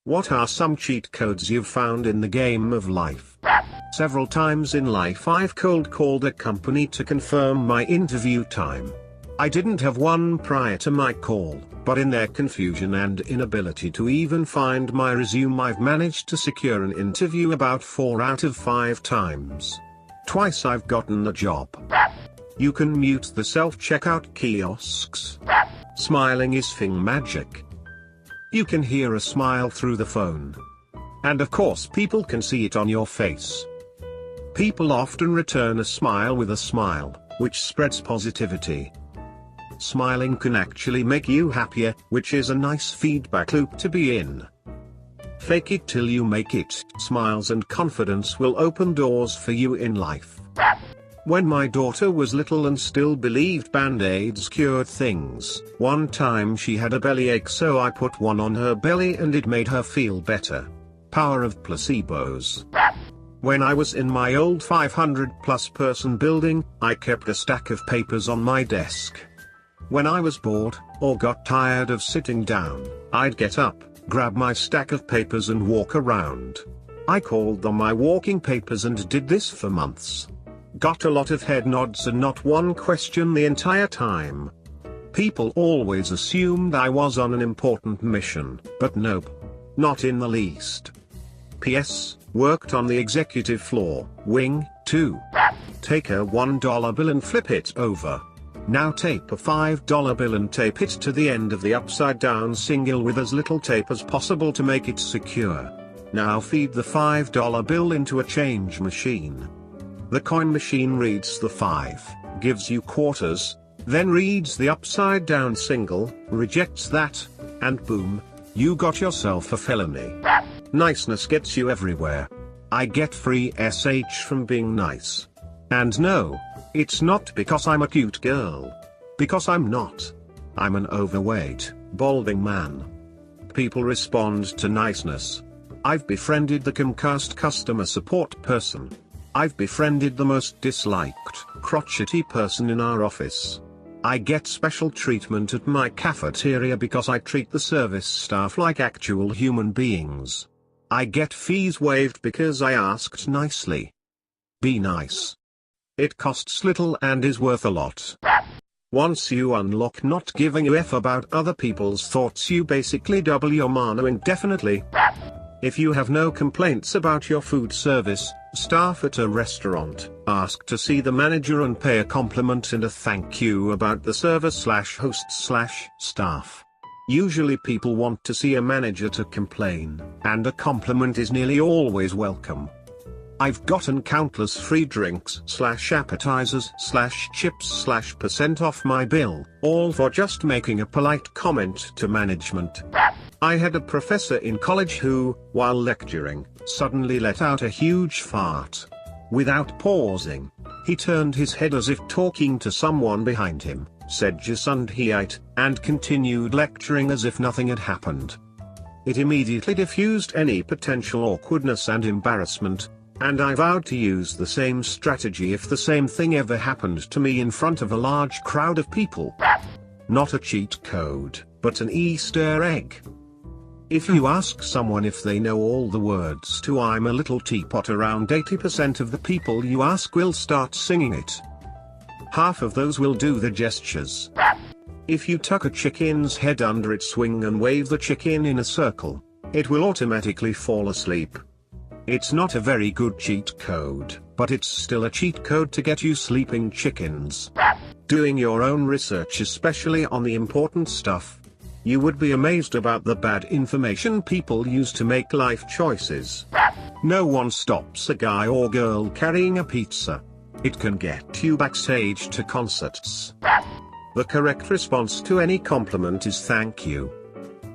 What are some cheat codes you've found in the game of life? Several times in life I've cold called a company to confirm my interview time. I didn't have one prior to my call, but in their confusion and inability to even find my resume I've managed to secure an interview about 4 out of 5 times. Twice I've gotten the job. You can mute the self-checkout kiosks. Smiling is thing magic. You can hear a smile through the phone. And of course people can see it on your face. People often return a smile with a smile, which spreads positivity. Smiling can actually make you happier, which is a nice feedback loop to be in. Fake it till you make it. Smiles and confidence will open doors for you in life. When my daughter was little and still believed band-aids cured things, one time she had a bellyache, so I put one on her belly and it made her feel better. Power of placebos. When I was in my old 500+ person building, I kept a stack of papers on my desk. When I was bored, or got tired of sitting down, I'd get up, grab my stack of papers and walk around. I called them my walking papers and did this for months. Got a lot of head nods and not one question the entire time. People always assumed I was on an important mission, but nope. Not in the least. P.S. Worked on the executive floor, wing, 2. Take a $1 bill and flip it over. Now tape a $5 bill and tape it to the end of the upside down single with as little tape as possible to make it secure. Now feed the $5 bill into a change machine. The coin machine reads the 5, gives you quarters, then reads the upside down single, rejects that, and boom, you got yourself a felony. Niceness gets you everywhere. I get free SH from being nice. And no, it's not because I'm a cute girl. Because I'm not. I'm an overweight, balding man. People respond to niceness. I've befriended the Comcast customer support person. I've befriended the most disliked, crotchety person in our office. I get special treatment at my cafeteria because I treat the service staff like actual human beings. I get fees waived because I asked nicely. Be nice. It costs little and is worth a lot. Once you unlock not giving a F about other people's thoughts, you basically double your mana indefinitely. If you have no complaints about your food service, staff at a restaurant, ask to see the manager and pay a compliment and a thank you about the server/host/staff. Usually people want to see a manager to complain, and a compliment is nearly always welcome. I've gotten countless free drinks/appetizers/chips/% off my bill, all for just making a polite comment to management. I had a professor in college who, while lecturing, suddenly let out a huge fart. Without pausing, he turned his head as if talking to someone behind him, said "Jus und Hieit," and continued lecturing as if nothing had happened. It immediately diffused any potential awkwardness and embarrassment, and I vowed to use the same strategy if the same thing ever happened to me in front of a large crowd of people. Not a cheat code, but an Easter egg. If you ask someone if they know all the words to "I'm a Little Teapot," around 80% of the people you ask will start singing it. Half of those will do the gestures. If you tuck a chicken's head under its wing and wave the chicken in a circle, it will automatically fall asleep. It's not a very good cheat code, but it's still a cheat code to get you sleeping chickens. Doing your own research, especially on the important stuff. You would be amazed about the bad information people use to make life choices. No one stops a guy or girl carrying a pizza. It can get you backstage to concerts. The correct response to any compliment is thank you.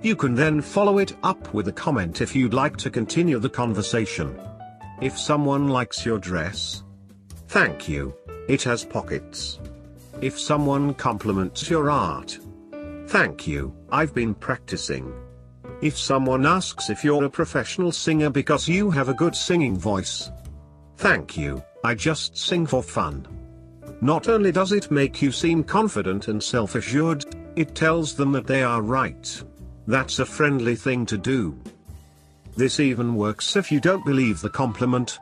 You can then follow it up with a comment if you'd like to continue the conversation. If someone likes your dress, thank you. It has pockets. If someone compliments your art, thank you. I've been practicing. If someone asks if you're a professional singer because you have a good singing voice, thank you. I just sing for fun. Not only does it make you seem confident and self-assured, it tells them that they are right. That's a friendly thing to do. This even works if you don't believe the compliment.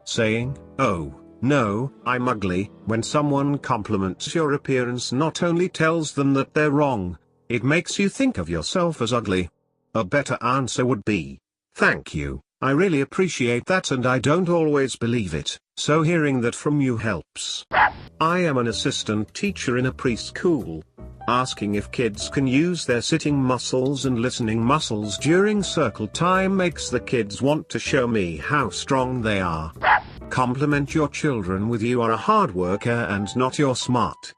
Saying, "Oh, no, I'm ugly," when someone compliments your appearance not only tells them that they're wrong, it makes you think of yourself as ugly. A better answer would be, "Thank you, I really appreciate that and I don't always believe it, so hearing that from you helps. I am an assistant teacher in a preschool. Asking if kids can use their sitting muscles and listening muscles during circle time makes the kids want to show me how strong they are. Compliment your children with "you are a hard worker and not you're smart."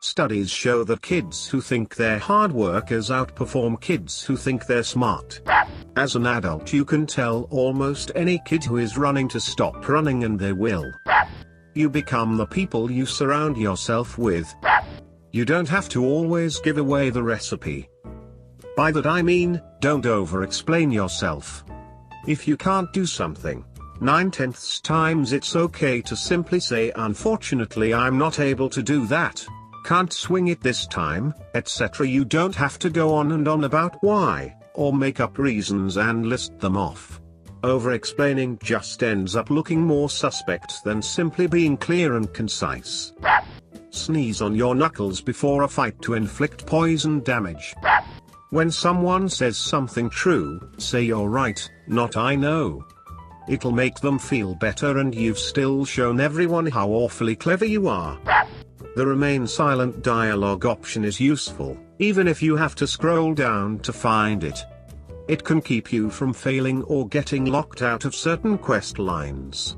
Studies show that kids who think they're hard workers outperform kids who think they're smart. As an adult you can tell almost any kid who is running to stop running and they will. You become the people you surround yourself with. You don't have to always give away the recipe. By that I mean, don't over-explain yourself. If you can't do something, 9/10 times it's okay to simply say, "Unfortunately I'm not able to do that. Can't swing it this time," etc. You don't have to go on and on about why, or make up reasons and list them off. Over-explaining just ends up looking more suspect than simply being clear and concise. Sneeze on your knuckles before a fight to inflict poison damage. When someone says something true, say "you're right," not "I know." It'll make them feel better and you've still shown everyone how awfully clever you are. The remain silent dialogue option is useful, even if you have to scroll down to find it. It can keep you from failing or getting locked out of certain quest lines.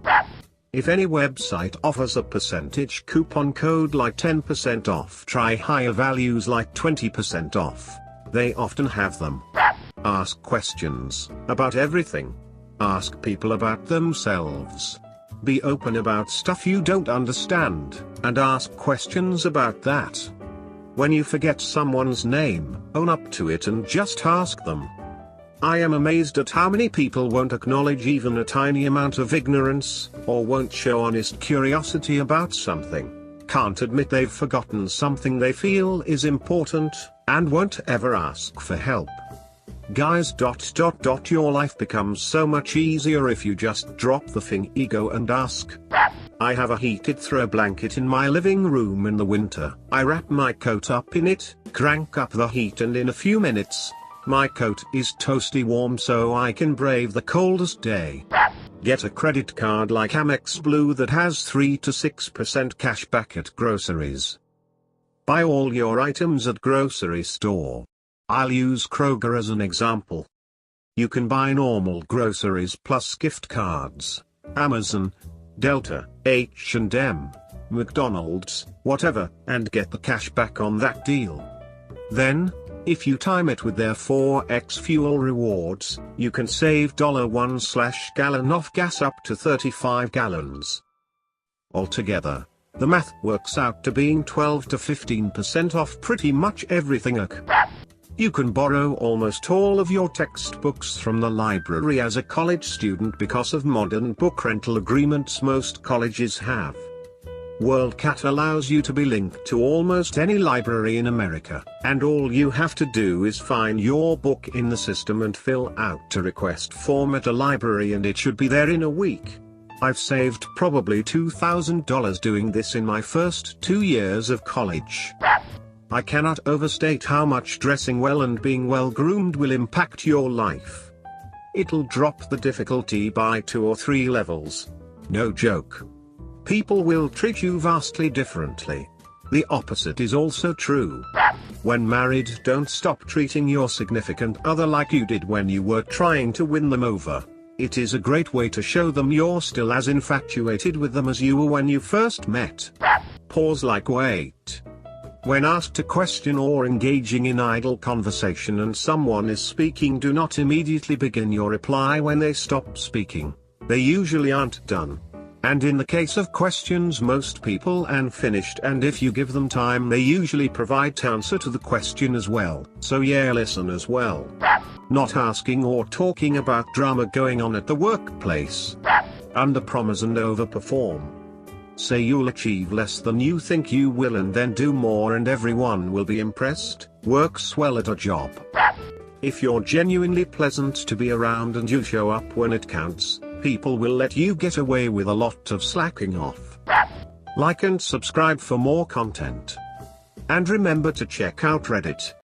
If any website offers a percentage coupon code like 10% off, try higher values like 20% off. They often have them. Ask questions about everything. Ask people about themselves. Be open about stuff you don't understand, and ask questions about that. When you forget someone's name, own up to it and just ask them. I am amazed at how many people won't acknowledge even a tiny amount of ignorance, or won't show honest curiosity about something, can't admit they've forgotten something they feel is important, and won't ever ask for help. Guys. Your life becomes so much easier if you just drop the thing ego and ask. I have a heated throw blanket in my living room in the winter. I wrap my coat up in it, crank up the heat, and in a few minutes, my coat is toasty warm so I can brave the coldest day. Get a credit card like Amex Blue that has 3 to 6% cash back at groceries. Buy all your items at grocery store. I'll use Kroger as an example. You can buy normal groceries plus gift cards, Amazon, Delta, H&M, McDonald's, whatever, and get the cash back on that deal. Then, if you time it with their 4x fuel rewards, you can save $1/gallon off gas up to 35 gallons. Altogether, the math works out to being 12 to 15% off pretty much everything. You can borrow almost all of your textbooks from the library as a college student because of modern book rental agreements most colleges have. WorldCat allows you to be linked to almost any library in America, and all you have to do is find your book in the system and fill out a request form at a library and it should be there in a week. I've saved probably $2,000 doing this in my first 2 years of college. I cannot overstate how much dressing well and being well groomed will impact your life. It'll drop the difficulty by 2 or 3 levels. No joke. People will treat you vastly differently. The opposite is also true. When married, don't stop treating your significant other like you did when you were trying to win them over. It is a great way to show them you're still as infatuated with them as you were when you first met. Pause like wait. When asked a question or engaging in idle conversation and someone is speaking, do not immediately begin your reply when they stop speaking. They usually aren't done. And in the case of questions, most people are finished, and if you give them time they usually provide answer to the question as well. So yeah, listen as well. Not asking or talking about drama going on at the workplace. Underpromise and overperform. Say you'll achieve less than you think you will and then do more and everyone will be impressed. Works well at a job. If you're genuinely pleasant to be around and you show up when it counts, people will let you get away with a lot of slacking off. Like and subscribe for more content. And remember to check out Reddit.